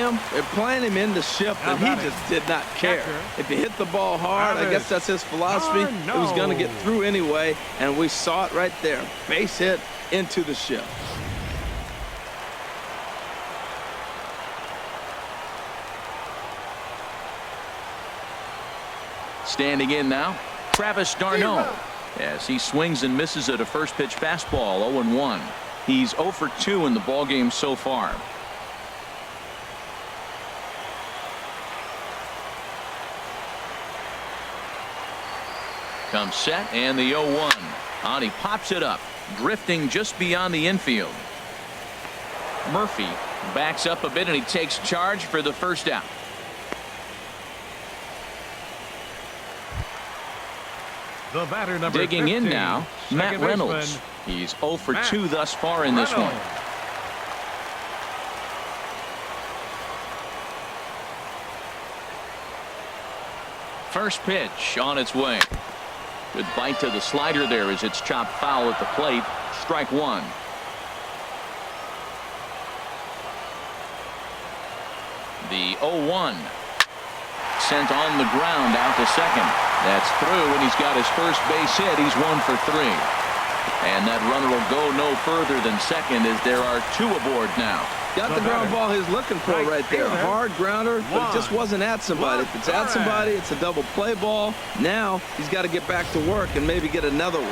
him. They're playing him in the shift, and he just did not care. If he hit the ball hard, I guess that's his philosophy. It was going to get through anyway, and we saw it right there. Base hit into the shift. Standing in now, Travis d'Arnaud, as he swings and misses at a first pitch fastball. 0-1. He's 0 for 2 in the ballgame so far. Comes set, and the 0-1. On, he pops it up, drifting just beyond the infield. Murphy backs up a bit, and he takes charge for the first out. The batter, number Digging 15, in now, Matt Reynolds. He's 0 for 2 thus far in this one. First pitch on its way. Good bite to the slider there as it's chopped foul at the plate. Strike one. The 0-1. Sent on the ground out to second. That's through, and he's got his first base hit. He's 1 for 3. And that runner will go no further than second as there are 2 aboard now. Got the ground ball he's looking for right there. Hard grounder, but it just wasn't at somebody. If it's at somebody, it's a double play ball. Now he's got to get back to work and maybe get another one.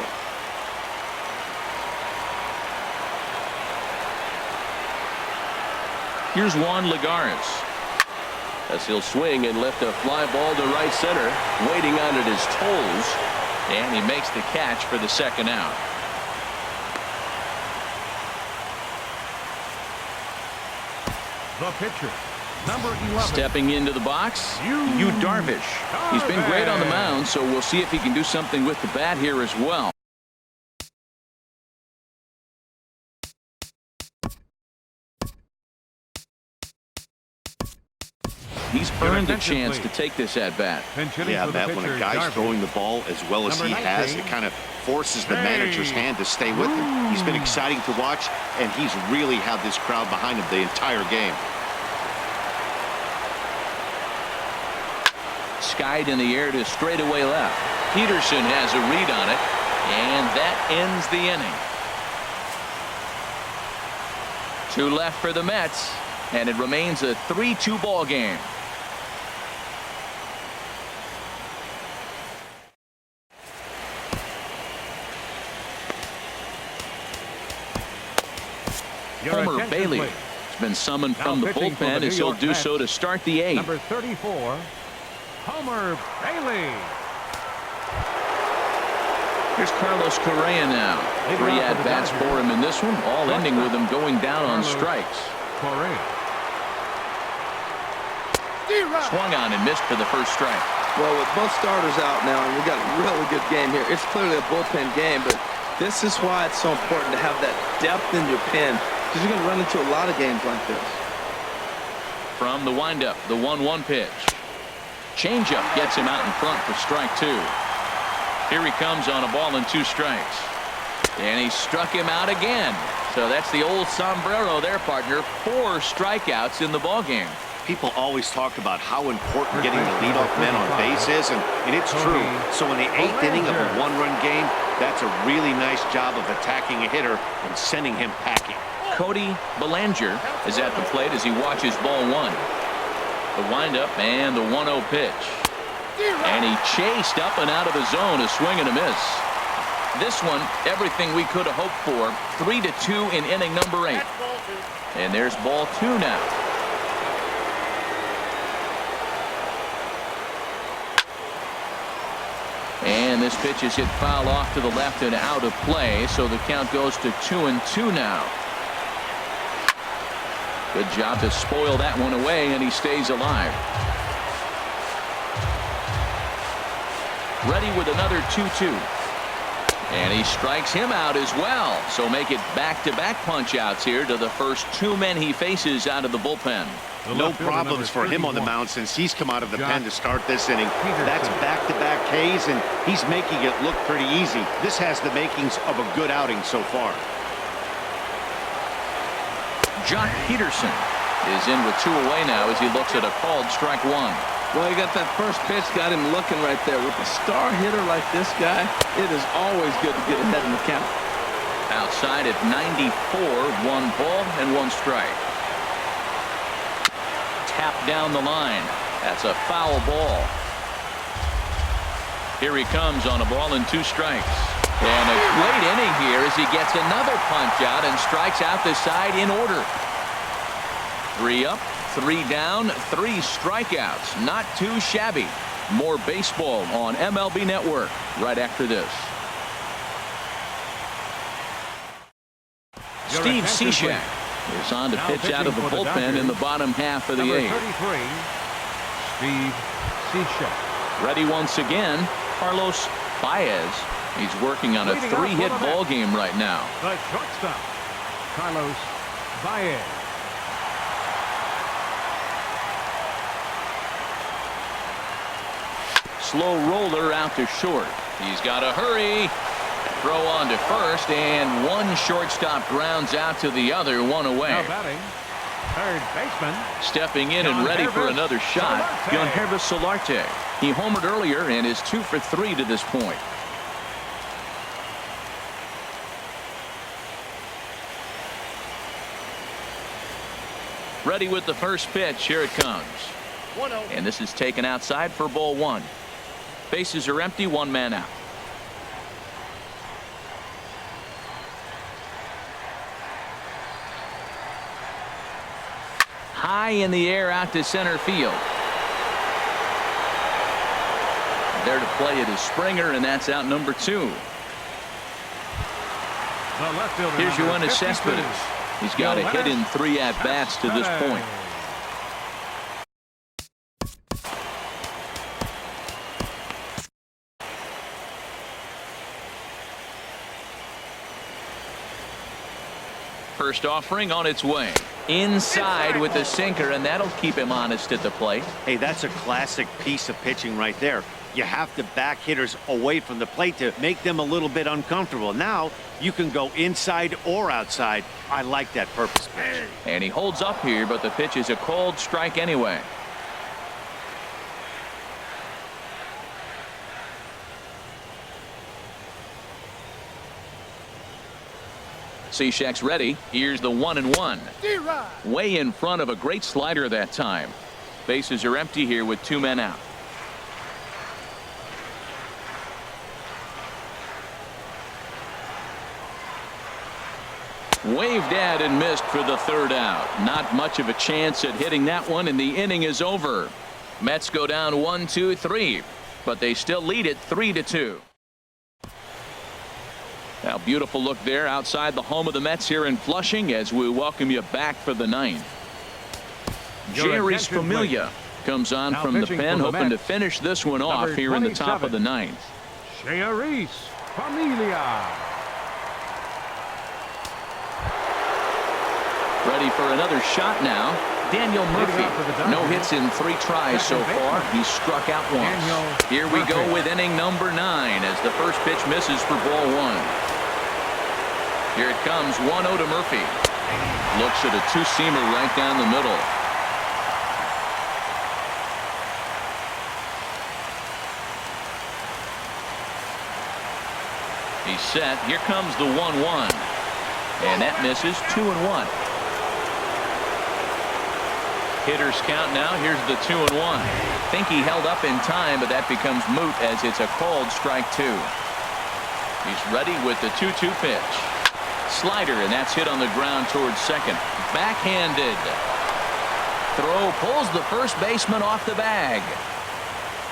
Here's Juan Lagares, as he'll swing and lift a fly ball to right center, waiting on it his toes, and he makes the catch for the second out. The pitcher, number 11. Stepping into the box, Yu Darvish. He's been great on the mound, so we'll see if he can do something with the bat here as well. He's earned a chance to take this at bat. Yeah, Matt, when a guy's throwing the ball as well as he has, it kind of forces the manager's hand to stay with him. He's been exciting to watch, and he's really had this crowd behind him the entire game. Skied in the air to straightaway left. Peterson has a read on it, and that ends the inning. 2 left for the Mets, and it remains a 3-2 ball game. Homer Bailey has been summoned from the bullpen as he'll do so to start the 8th. Number 34, Homer Bailey. Here's Carlos Correa now. 3 at-bats for him in this one, all ending with him going down on strikes. Correa. Swung on and missed for the first strike. Well, with both starters out now, and we got a really good game here. It's clearly a bullpen game, but this is why it's so important to have that depth in your pen, because you're going to run into a lot of games like this. From the windup, the 1-1 pitch. Changeup gets him out in front for strike 2. Here he comes on a ball and 2 strikes. And he struck him out again. So that's the old sombrero there, partner. 4 strikeouts in the ballgame. People always talk about how important getting the leadoff man on base is, and it's true. So in the 8th inning of a 1-run game, that's a really nice job of attacking a hitter and sending him packing. Cody Bellinger is at the plate as he watches ball 1. The windup and the 1-0 pitch. And he chased up and out of the zone, a swing and a miss. This one, everything we could have hoped for. 3-2 in inning number 8. And there's ball 2 now. And this pitch is hit foul off to the left and out of play, so the count goes to 2-2 now. Good job to spoil that one away, and he stays alive. Ready with another 2-2. And he strikes him out as well. So make it back-to-back punch-outs here to the first 2 men he faces out of the bullpen. No problems for him on the mound since he's come out of the pen to start this inning. That's back-to-back Ks, and he's making it look pretty easy. This has the makings of a good outing so far. Jock Peterson is in with 2 away now as he looks at a called strike 1. Well, he got that first pitch, got him looking right there. With a star hitter like this guy, it is always good to get ahead in the count. Outside at 94, 1 ball and 1 strike. Tap down the line. That's a foul ball. Here he comes on a ball and 2 strikes. And a great inning here as he gets another punch out and strikes out the side in order. 3 up, 3 down, 3 strikeouts. Not too shabby. More baseball on MLB Network right after this. Steve Cishek is on to pitch out of the bullpen in the bottom half of the 8th. 33, Steve Cishek. Ready once again, Carlos Baez. He's working on a 3-hit ball game right now. The shortstop, Carlos Baez. Slow roller out to short. He's got to hurry. Throw on to first, and 1 shortstop grounds out to the other, 1 away. Now batting, third baseman. Stepping in and ready for another shot, Yangervis Solarte. He homered earlier and is 2 for 3 to this point. Ready with the first pitch. Here it comes. And this is taken outside for ball 1. Bases are empty, 1 man out. High in the air out to center field. There to play it is Springer, and that's out number 2. Here's Yoenis Cespedes. He's got a hit in 3 at-bats to this point. First offering on its way. Inside with the sinker, and that'll keep him honest at the plate. Hey, that's a classic piece of pitching right there. You have to back hitters away from the plate to make them a little bit uncomfortable. Now you can go inside or outside. I like that purpose pitch. And he holds up here, but the pitch is a called strike anyway. Cishek's ready. Here's the 1-1. Way in front of a great slider that time. Bases are empty here with 2 men out. Waved at and missed for the 3rd out. Not much of a chance at hitting that one, and the inning is over. Mets go down 1-2-3, but they still lead it 3-2. Now, beautiful look there outside the home of the Mets here in Flushing as we welcome you back for the 9th. Jeurys Familia comes on from the pen, hoping to finish this one off here in the top of the 9th. Jeurys Familia. Ready for another shot now. Daniel Murphy. No hits in 3 tries so far. He's struck out once. Here we go with inning number 9 as the first pitch misses for ball 1. Here it comes, 1-0 to Murphy. Looks at a 2-seamer right down the middle. He's set. Here comes the 1-1. And that misses. 2-1. Hitters count now. Here's the 2-1. Think he held up in time, but that becomes moot as it's a called strike 2. He's ready with the 2-2 pitch. Slider, and that's hit on the ground towards second. Backhanded. Throw pulls the first baseman off the bag.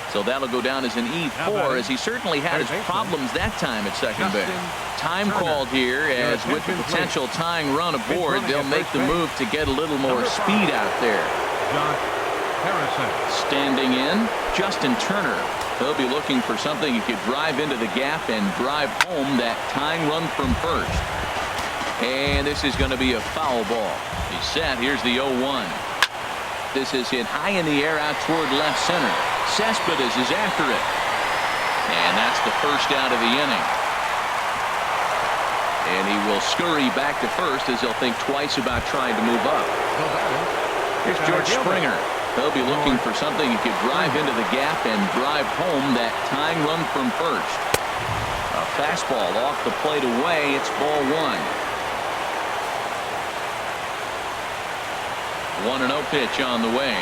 So that'll go down as an E4 as he certainly had his problems that time at second base. Time called here as with the potential tying run aboard, they'll make the move to get a little more speed out there. Standing in, Justin Turner. They'll be looking for something he could drive into the gap and drive home that tying run from first. And this is going to be a foul ball. He's set. Here's the 0-1. This is hit high in the air out toward left center. Cespedes is after it. And that's the first out of the inning. And he will scurry back to first as he'll think twice about trying to move up. Here's George Springer. They'll be looking for something he could drive into the gap and drive home that tying run from first. A fastball off the plate away. It's ball one. 1-0 pitch on the way.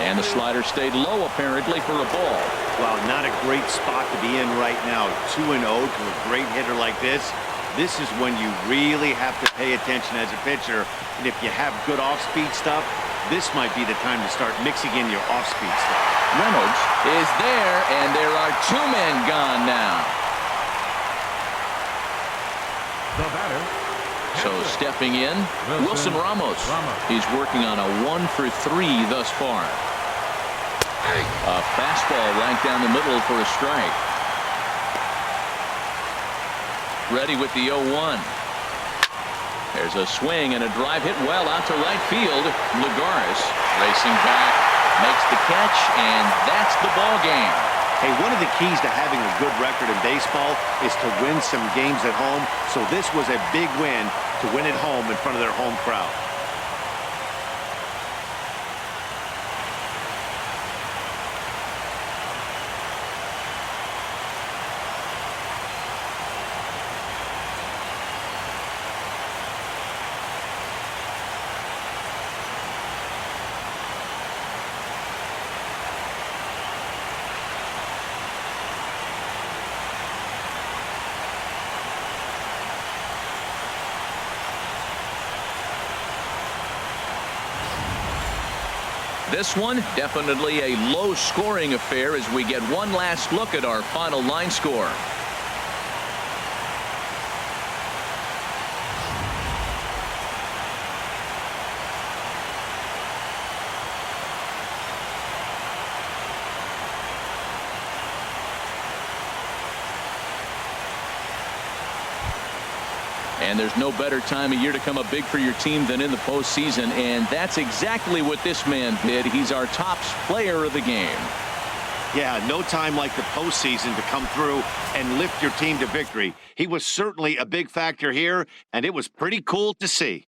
And the slider stayed low apparently for a ball. Well, not a great spot to be in right now. 2-0 to a great hitter like this. This is when you really have to pay attention as a pitcher. And if you have good off-speed stuff, this might be the time to start mixing in your off-speed stuff. Reynolds is there, and there are two men gone now. The batter. So stepping in, Wilson Ramos. He's working on a 1-for-3 thus far. A fastball right down the middle for a strike. Ready with the 0-1. There's a swing and a drive hit well out to right field. Lagares racing back, makes the catch, and that's the ball game. Hey, one of the keys to having a good record in baseball is to win some games at home. So this was a big win to win at home in front of their home crowd. This one definitely a low-scoring affair as we get one last look at our final line score. And there's no better time of year to come up big for your team than in the postseason, and that's exactly what this man did. He's our top player of the game. Yeah, no time like the postseason to come through and lift your team to victory. He was certainly a big factor here, and it was pretty cool to see.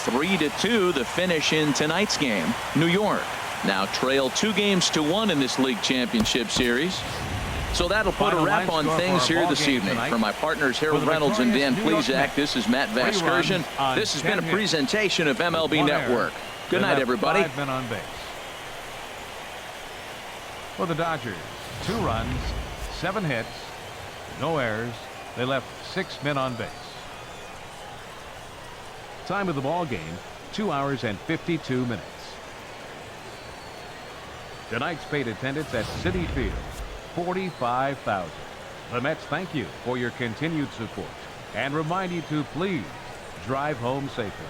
Three to 2 the finish in tonight's game. New York now trail 2-1 in this league championship series. So that'll put a wrap on things here this evening. For my partners Harold Reynolds and Dan Plesac, this is Matt Vasgersian. This has been a presentation of MLB Network. Good night, everybody. 5 men on base. For the Dodgers, 2 runs, 7 hits, no errors. They left 6 men on base. Time of the ball game, 2 hours and 52 minutes. Tonight's paid attendance at Citi Field, 45,000. The Mets thank you for your continued support and remind you to please drive home safely.